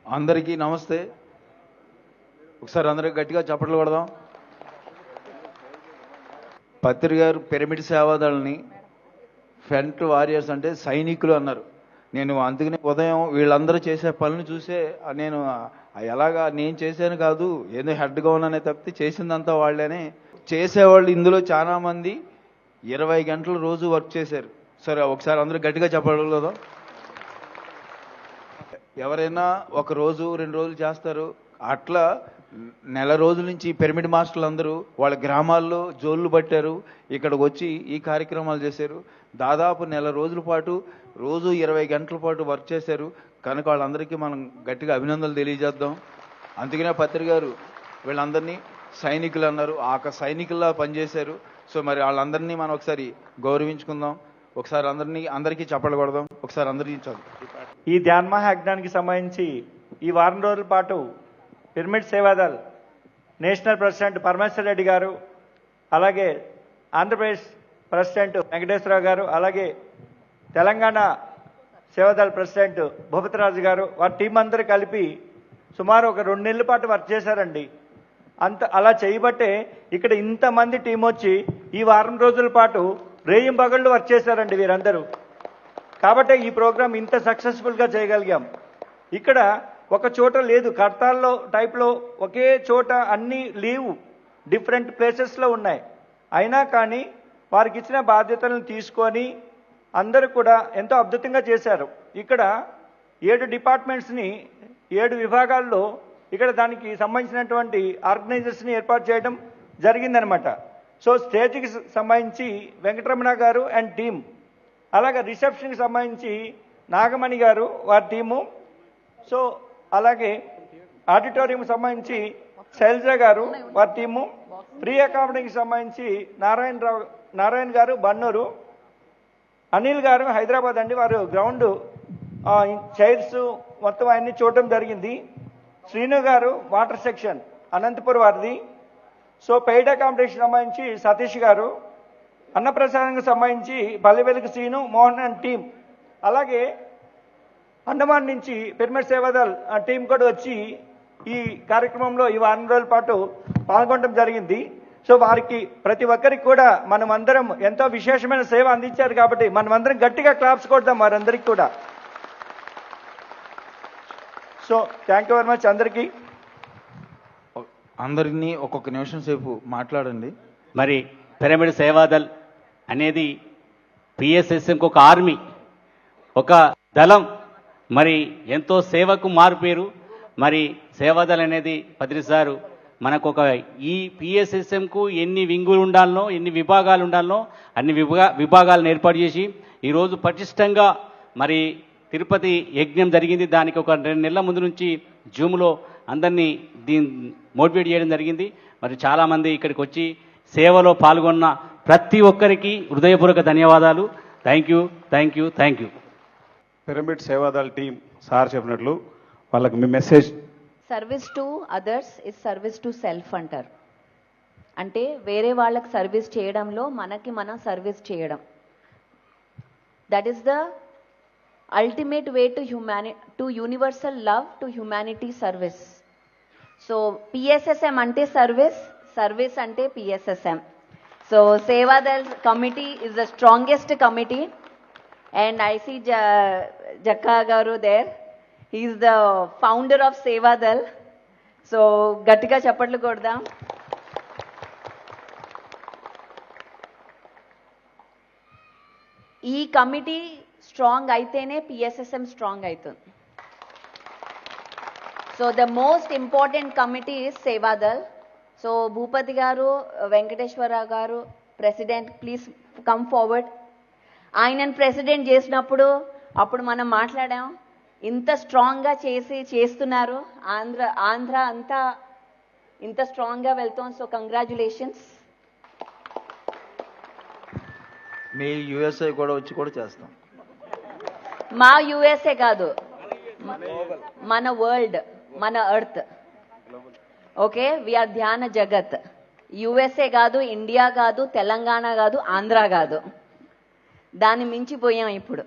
అందరికీ నమస్తే. ఒకసారి అందరికి గట్టిగా చప్పట్లు కొడదాం. పత్రి గారు పిరమిడ్ సేవాదళని ఫ్రంట్ వారియర్స్ అంటే సైనికులు అన్నారు. నేను అందుకనే ఉదయం వీళ్ళందరూ చేసే పనులు చూసే నేను ఎలాగా నేను చేశాను కాదు, ఏదో హెడ్గా ఉన్నానే తప్పితే చేసిందంతా వాళ్ళనే. చేసేవాళ్ళు ఇందులో చాలా మంది 20 గంటలు రోజు వర్క్ చేశారు. సరే ఒకసారి అందరూ గట్టిగా చెప్పగలుగుదాం. ఎవరైనా ఒక రోజు 2 రోజులు చేస్తారు. అట్లా నెల రోజుల నుంచి పిరమిడ్ మాస్టర్లు అందరూ వాళ్ళ గ్రామాల్లో జోళ్ళు పట్టారు, ఇక్కడికి వచ్చి ఈ కార్యక్రమాలు చేశారు. దాదాపు నెల రోజుల పాటు రోజు 20 గంటల పాటు వర్క్ చేశారు. కనుక వాళ్ళందరికీ మనం గట్టిగా అభినందనలు తెలియజేద్దాం. అందుకనే పత్రి గారు వీళ్ళందరినీ సైనికులు అన్నారు. ఆ సైనికుల్లా పనిచేశారు. సో మరి వాళ్ళందరినీ మనం ఒకసారి గౌరవించుకుందాం. ఒకసారి అందరికీ చప్పట్లు కొడదాం. ఒకసారి అందరికీ ఈ ధ్యాన్ మహాయజ్ఞానికి సంబంధించి ఈ వారం రోజుల పాటు pyramid Sevadal national president Parameshwar Reddy garu, అలాగే ఆంధ్రప్రదేశ్ ప్రెసిడెంట్ వెంకటేశ్వరరావు గారు, అలాగే తెలంగాణ సేవాదల్ ప్రెసిడెంట్ భూపతిరాజు గారు, వారి టీం అందరూ కలిపి సుమారు ఒక 2 నెలల పాటు వర్క్ చేశారండి. అలా చేయబట్టే ఇక్కడ ఇంతమంది టీం వచ్చి ఈ వారం రోజుల పాటు రేయింబగళ్ళు వర్క్ చేశారండి వీరందరూ. కాబట్టి ఈ ప్రోగ్రాం ఇంత సక్సెస్ఫుల్గా చేయగలిగాం. ఇక్కడ ఒక చోట లేదు, కర్తాల్లో టైప్లో ఒకే చోట అన్ని లీవ్ డిఫరెంట్ ప్లేసెస్లో ఉన్నాయి. అయినా కానీ వారికి ఇచ్చిన బాధ్యతలను తీసుకొని అందరూ కూడా ఎంతో అద్భుతంగా చేశారు. ఇక్కడ 7 డిపార్ట్మెంట్స్ని 7 విభాగాల్లో ఇక్కడ దానికి సంబంధించినటువంటి ఆర్గనైజర్స్ని ఏర్పాటు చేయడం జరిగిందనమాట. సో స్టేజ్కి సంబంధించి వెంకటరమణ గారు అండ్ టీం, అలాగే రిసెప్షన్కి సంబంధించి నాగమణి గారు వారి టీము, సో అలాగే ఆడిటోరియంకి సంబంధించి శైలజ గారు వారి టీము, ప్రీ అకామిడేషన్కి సంబంధించి నారాయణ గారు బన్నూరు, అనిల్ గారు హైదరాబాద్ అండి, వారు గ్రౌండ్ చైర్స్ మొత్తం అన్ని చూడటం జరిగింది. శ్రీను గారు వాటర్ సెక్షన్ అనంతపురం వారిది. సో పెయిడ్ అకామిడేషన్ సంబంధించి సతీష్ గారు, అన్నప్రసాదానికి సంబంధించి పల్లెవెలుగు శ్రీను మోహన్ అండ్ టీం, అలాగే అండమాన్ నుంచి పిరమిడ్ సేవాదల్ టీం కూడా వచ్చి ఈ కార్యక్రమంలో ఈ వారం రోజుల పాటు పాల్గొనడం జరిగింది. సో వారికి ప్రతి ఒక్కరికి కూడా మనం అందరం ఎంతో విశేషమైన సేవ అందించారు. కాబట్టి మనం అందరం గట్టిగా క్లాప్స్ కొడదాం వారందరికీ కూడా. So thank you very much అందరికీ. అందరినీ ఒక్కొక్క నిమిషం సేపు మాట్లాడండి. మరి పిరమిడ్ సేవాదల్ అనేది పిఎస్ఎస్ఎంకి ఒక ఆర్మీ, ఒక దళం, మరి ఎంతో సేవకు మారుపేరు. మరి సేవాదల్ అనేది పత్రి సారు మనకు ఒక ఈ పిఎస్ఎస్ఎంకు ఎన్ని వింగులు ఉండాలనో, ఎన్ని విభాగాలు ఉండాలనో అన్ని విభాగాలను ఏర్పాటు చేసి ఈరోజు పటిష్టంగా మరి తిరుపతి యజ్ఞం జరిగింది. దానికి ఒక 2 నెలల ముందు నుంచి జూమ్లో అందరినీ మోటివేట్ చేయడం జరిగింది. మరి చాలామంది ఇక్కడికి వచ్చి సేవలో పాల్గొన్న ప్రతి ఒక్కరికి హృదయపూర్వక ధన్యవాదాలు. Thank you, thank you, thank you. Pyramid Sevadal team sir చెప్పినట్లు వాళ్ళకి మీ message. Service to others is service to self అంటారు. అంటే వేరే వాళ్ళకి సర్వీస్ చేయడంలో మనకి మనం సర్వీస్ చేయడం. That is the ultimate way to universal love, to humanity service. So PSSM ante service ante PSSM. So Sevadal committee is the strongest committee, and I see Jakka garu there. He is the founder of Sevadal. So gattiga chappatlu kodam. ఈ committee strong అయితేనే PSSM strong అవుతుంది. So the most important committee is Seva Dal. So Bhupathi గారు, వెంకటేశ్వరరావు గారు president, please come forward. ఆయనను president చేసినప్పుడు అప్పుడు మనం మాట్లాడాం, ఇంత స్ట్రాంగ్గా చేస్తున్నారు, ఆంధ్ర అంతా ఇంత స్ట్రాంగ్గా వెళ్తాం. So congratulations. మీ యుఎస్ఐ కూడా వచ్చి కూడా చేస్తాం. మా యుఎస్ఏ కాదు, మన వరల్డ్, మన ఎర్త్. ఓకే, వీఆర్ ధ్యాన జగత్. యుఎస్ఏ కాదు, ఇండియా కాదు, తెలంగాణ కాదు, ఆంధ్ర కాదు, దాన్ని మించిపోయాం ఇప్పుడు.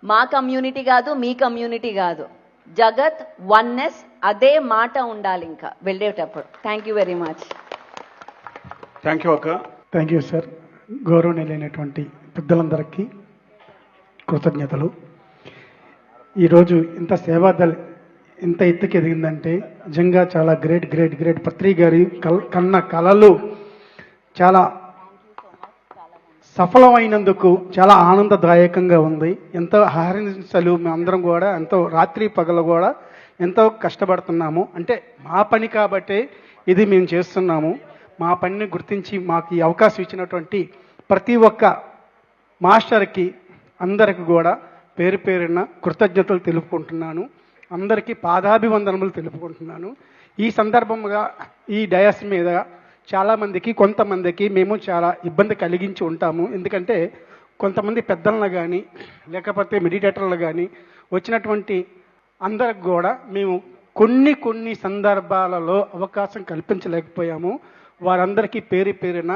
మా కమ్యూనిటీ కాదు, మీ కమ్యూనిటీ కాదు, జగత్, వన్నెస్, అదే మాట ఉండాలి ఇంకా వెళ్ళేటప్పుడు. Thank you very much. Thank you అక్క. Thank you sir. గౌరవనీయులైనటువంటి పెద్దలందరికీ కృతజ్ఞతలు. ఈరోజు ఇంత సేవాదల్ ఇంత ఎత్తుకు ఎదిగిందంటే నిజంగా చాలా గ్రేట్ గ్రేట్ గ్రేట్. పత్రి గారి కన్న కళలు చాలా సఫలమైనందుకు చాలా ఆనందదాయకంగా ఉంది. ఎంతో హారిసలు మేమందరం కూడా ఎంతో రాత్రి పగలు కూడా ఎంతో కష్టపడుతున్నాము. అంటే మా పని కాబట్టే ఇది మేము చేస్తున్నాము. మా పనిని గుర్తించి మాకు ఈ అవకాశం ఇచ్చినటువంటి ప్రతి ఒక్క మాస్టర్కి అందరికి కూడా పేరు పేరున కృతజ్ఞతలు తెలుపుకుంటున్నాను. అందరికీ పాదాభివందనములు తెలుపుకుంటున్నాను. ఈ సందర్భంగా ఈ డయాస్ మీద చాలామందికి కొంతమందికి మేము చాలా ఇబ్బంది కలిగించి ఉంటాము. ఎందుకంటే కొంతమంది పెద్దలను కానీ లేకపోతే మెడిటేటర్లు కానీ వచ్చినటువంటి అందరికి కూడా మేము కొన్ని సందర్భాలలో అవకాశం కల్పించలేకపోయాము. వారందరికీ పేరు పేరున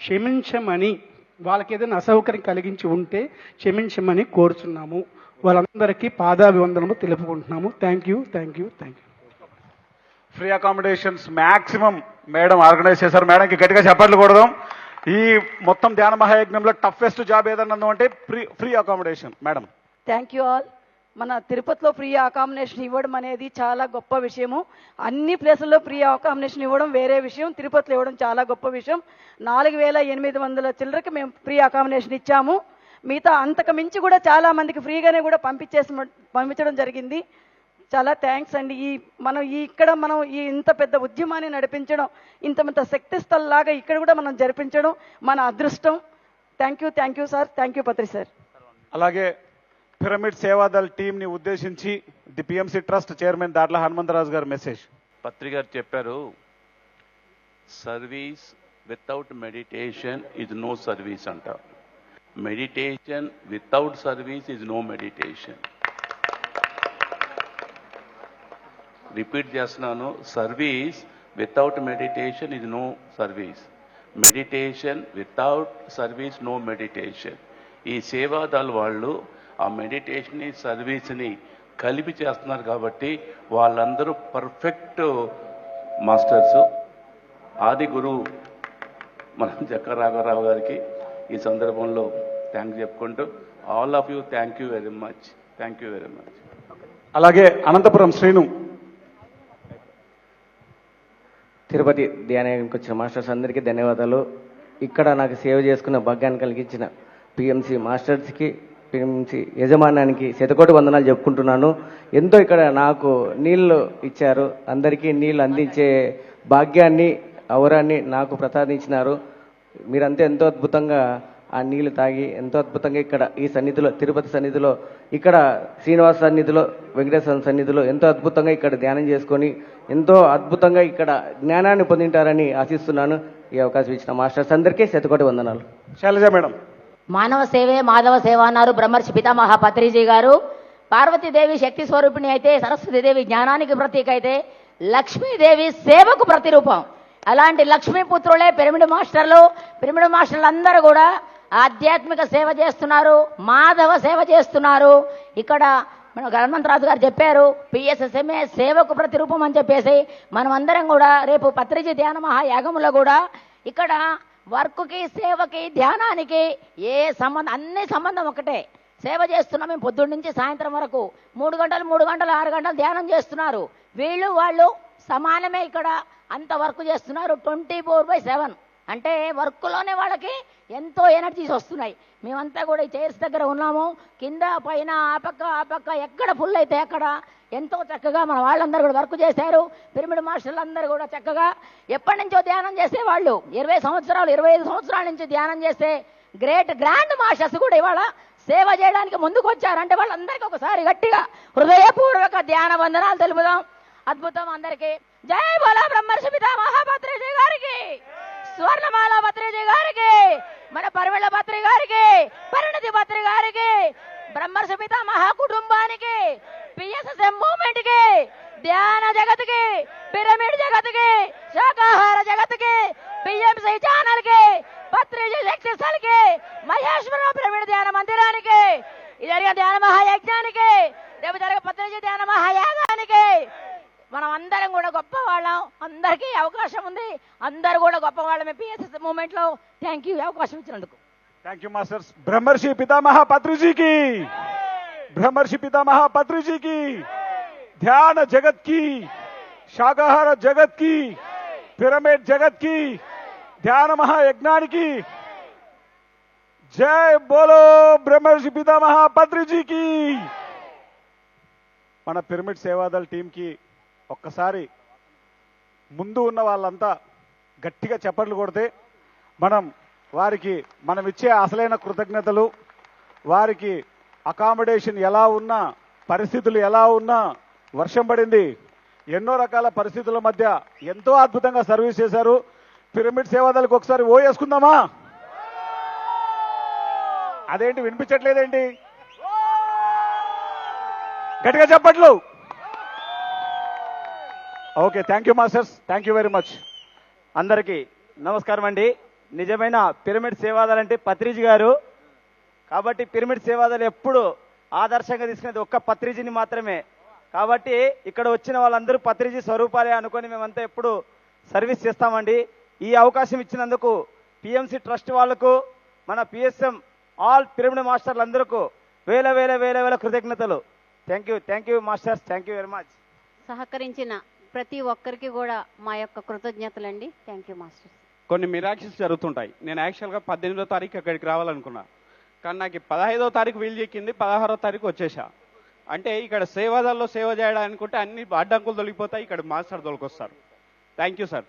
క్షమించమని, వాళ్ళకి ఏదైనా అసౌకర్యం కలిగించి ఉంటే క్షమించమని కోరుచున్నాము. వాళ్ళందరికీ పాదాభివందనము తెలుపుకుంటున్నాము. Thank you. Free accommodations maximum madam organise చేశారు. మేడంకి గట్టిగా చప్పట్లు కొడదాం. ఈ మొత్తం ధ్యాన మహాయజ్ఞంలో టఫెస్ట్ జాబ్ ఏదన్నా అంటే free accommodation. Madam thank you all. మన తిరుపతిలో ఫ్రీ అకామిడేషన్ ఇవ్వడం అనేది చాలా గొప్ప విషయము. అన్ని ప్లేసుల్లో ఫ్రీ అకామిడేషన్ ఇవ్వడం వేరే విషయం, తిరుపతిలో ఇవ్వడం చాలా గొప్ప విషయం. 4800 చిల్లరకి మేము ఫ్రీ అకామిడేషన్ ఇచ్చాము. మిగతా అంతకు మించి కూడా చాలా మందికి ఫ్రీగానే కూడా పంపించడం జరిగింది. చాలా థ్యాంక్స్ అండి. ఇక్కడ మనం ఇంత పెద్ద ఉద్యమాన్ని నడిపించడం, ఇంత శక్తిస్థల్లాగా ఇక్కడ కూడా మనం జరిపించడం మన అదృష్టం. Thank you sir. Thank you Patri sir. అలాగే పిరమిడ్ సేవాదల్ టీంని ఉద్దేశించి the PMC trust chairman Datla Hanumantharaju garu message. Patri garu చెప్పారు, service without meditation is no service అంట. Meditation without service is no meditation. Repeat చేస్తున్నాను, service without meditation is no service. Meditation without service no meditation. ఈ సేవాదళ్ వాళ్ళు ఆ meditation సర్వీస్ని కలిపి చేస్తున్నారు కాబట్టి వాళ్ళందరూ పర్ఫెక్ట్ మాస్టర్స్. ఆది గురువు మన జక్క రాఘవరావు గారికి ఈ సందర్భంలో థ్యాంక్స్ చెప్పుకుంటూ all of you thank you very much. అలాగే అనంతపురం శ్రీను. తిరుపతి ధ్యానానికి వచ్చిన మాస్టర్స్ అందరికీ ధన్యవాదాలు. ఇక్కడ నాకు సేవ చేసుకున్న భాగ్యాన్ని కలిగించిన పిఎంసి మాస్టర్స్కి, పిఎంసి యజమానానికి శతకోటి వందనాలు చెప్పుకుంటున్నాను. ఎంతో ఇక్కడ నాకు నీళ్లు ఇచ్చారు. అందరికీ నీళ్లు అందించే భాగ్యాన్ని, అవరాన్ని నాకు ప్రసాదించినారు. మీరంతా ఎంతో అద్భుతంగా ఆ నీళ్లు తాగి ఎంతో అద్భుతంగా ఇక్కడ ఈ సన్నిధిలో, తిరుపతి సన్నిధిలో, ఇక్కడ శ్రీనివాస సన్నిధిలో, వెంకటేశ్వర సన్నిధిలో ఎంతో అద్భుతంగా ఇక్కడ ధ్యానం చేసుకొని ఎంతో అద్భుతంగా ఇక్కడ జ్ఞానాన్ని పొందింటారని ఆశిస్తున్నాను. ఈ అవకాశం ఇచ్చిన మాస్టర్స్ అందరికీ శతకోటి వందనాలు. శైలజ మేడం. మానవ సేవే మాధవ సేవ అన్నారు బ్రహ్మర్షి పితామహ పత్రిజీ గారు. పార్వతీదేవి శక్తి స్వరూపిణి అయితే, సరస్వతీదేవి జ్ఞానానికి ప్రతీక అయితే, లక్ష్మీదేవి సేవకు ప్రతిరూపం. అలాంటి లక్ష్మీపుత్రులే పిరమిడ్ మాస్టర్లు. పిరమిడ్ మాస్టర్లు అందరూ కూడా ఆధ్యాత్మిక సేవ చేస్తున్నారు, మాధవ సేవ చేస్తున్నారు. ఇక్కడ మన హనుమంతరాజు గారు చెప్పారు, పిఎస్ఎస్ఎంఏ సేవకు ప్రతిరూపం అని చెప్పేసి మనం అందరం కూడా రేపు పత్రిజీ ధ్యాన మహాయాగంలో కూడా ఇక్కడ వర్క్కి, సేవకి, ధ్యానానికి ఏ సంబంధం, అన్ని సంబంధం ఒకటే. సేవ చేస్తున్నాం మేము పొద్దున్న నుంచి సాయంత్రం వరకు 3 గంటలు 6 గంటలు ధ్యానం చేస్తున్నారు. వీళ్ళు వాళ్ళు సమానమే. ఇక్కడ అంత వర్క్ చేస్తున్నారు 24/7. అంటే వర్క్లోనే వాళ్ళకి ఎంతో ఎనర్జీస్ వస్తున్నాయి. మేమంతా కూడా ఈ చైర్స్ దగ్గర ఉన్నాము. కింద పైన ఆ పక్క ఎక్కడ ఫుల్ అయితే అక్కడ ఎంతో చక్కగా మన వాళ్ళందరూ కూడా వర్క్ చేశారు. పిరమిడ్ మాస్టర్లు అందరూ కూడా చక్కగా ఎప్పటి నుంచో ధ్యానం చేసేవాళ్ళు, 20 సంవత్సరాలు 25 సంవత్సరాల నుంచి ధ్యానం చేసే గ్రాండ్ మాస్టర్స్ కూడా ఇవాళ సేవ చేయడానికి ముందుకు వచ్చారంటే వాళ్ళందరికీ ఒకసారి గట్టిగా హృదయపూర్వక ధ్యాన వందనాలు తెలుపుదాం. అద్భుతం అందరికీ. జై బోలా బ్రహ్మర్షి పితామహ పత్రిజీ గారికి, స్వర్ణమాల పత్రిజీ గారికి, మన పరిమళ పత్రి గారికి, పరిణతి పత్రి గారికి, బ్రహ్మర్షి పితామహ కుటుంబానికి, పిఎస్ఎస్ఎం మూవ్మెంట్ కి, ధ్యాన జగత్కి, పిరమిడ్ జగత్కి, శాకాహార జగత్కి, పిఎంసి ఛానల్ కి, పత్రిజీ శక్తిస్థల్ కి, మహేశ్వరం పిరమిడ్ ధ్యాన మందిరానికి, జరిగిన ధ్యాన మహాయజ్ఞానికి రేపు జరిగే పత్రిజీ ధ్యాన మహాయాగానికి మనం అందరం కూడా గొప్పవాళ్ళం. అందరికీ అవకాశం ఉంది, అందరూ కూడా గొప్పవాళ్ళమే పిఎస్ఎస్ మూమెంట్ లో. థ్యాంక్ యూ అవకాశం ఇచ్చినందుకు. Thank you masters. బ్రహ్మర్షి పితామహ పత్రిజీకి, బ్రహ్మర్షి పితామహ పత్రిజీకి, ధ్యాన జగత్ की, శాకాహార జగత్ की, పిరమిడ్ జగత్ की, ధ్యాన మహాయజ్ఞానికి జై బోలో బ్రహ్మర్షి పితామహ పత్రిజీకి. మన పిరమిడ్ సేవాదల్ టీంకి ఒక్కసారి ముందు ఉన్న వాళ్ళంతా గట్టిగా చప్పట్లు కొడితే వారికి మనం ఇచ్చే అసలైన కృతజ్ఞతలు, వారికి అకామిడేషన్ ఎలా ఉన్నా, పరిస్థితులు ఎలా ఉన్నా, వర్షం పడింది, ఎన్నో రకాల పరిస్థితుల మధ్య ఎంతో అద్భుతంగా సర్వీస్ చేశారు. పిరమిడ్ సేవాదలకు ఒకసారి ఓ వేసుకుందామా? అదేంటి వినిపించట్లేదేంటి? గట్టిగా చెప్పట్లు. Okay, thank you masters, thank you very much. అందరికీ నమస్కారం అండి. నిజమైన పిరమిడ్ సేవాదల్ అంటే పత్రిజీ గారు. కాబట్టి పిరమిడ్ సేవాదలు ఎప్పుడు ఆదర్శంగా తీసుకునేది ఒక్క పత్రిజీని మాత్రమే. కాబట్టి ఇక్కడ వచ్చిన వాళ్ళందరూ పత్రిజీ స్వరూపాలే అనుకొని మేమంతా ఎప్పుడు సర్వీస్ చేస్తామండి. ఈ అవకాశం ఇచ్చినందుకు పిఎంసి ట్రస్ట్ వాళ్లకు, మన పిఎస్ఎం ఆల్ పిరమిడ్ మాస్టర్లందరికీ వేల వేల వేల వేల కృతజ్ఞతలు. Thank you masters, thank you very much. సహకరించిన ప్రతి ఒక్కరికి కూడా మా యొక్క కృతజ్ఞతలండి. Thank you masters. కొన్ని మిరాకిల్స్ జరుగుతుంటాయి. నేను యాక్చువల్గా 18వ తారీఖు అక్కడికి రావాలనుకున్నా, కానీ నాకు 15వ తారీఖు వీలు చెక్కింది, 16వ తారీఖు వచ్చేసా. అంటే ఇక్కడ సేవాదల్లో సేవ చేయడానుకుంటే అన్ని అడ్డంకులు తొలగిపోతాయి, ఇక్కడ మాస్టర్ తొలగొస్తారు. Thank you sir.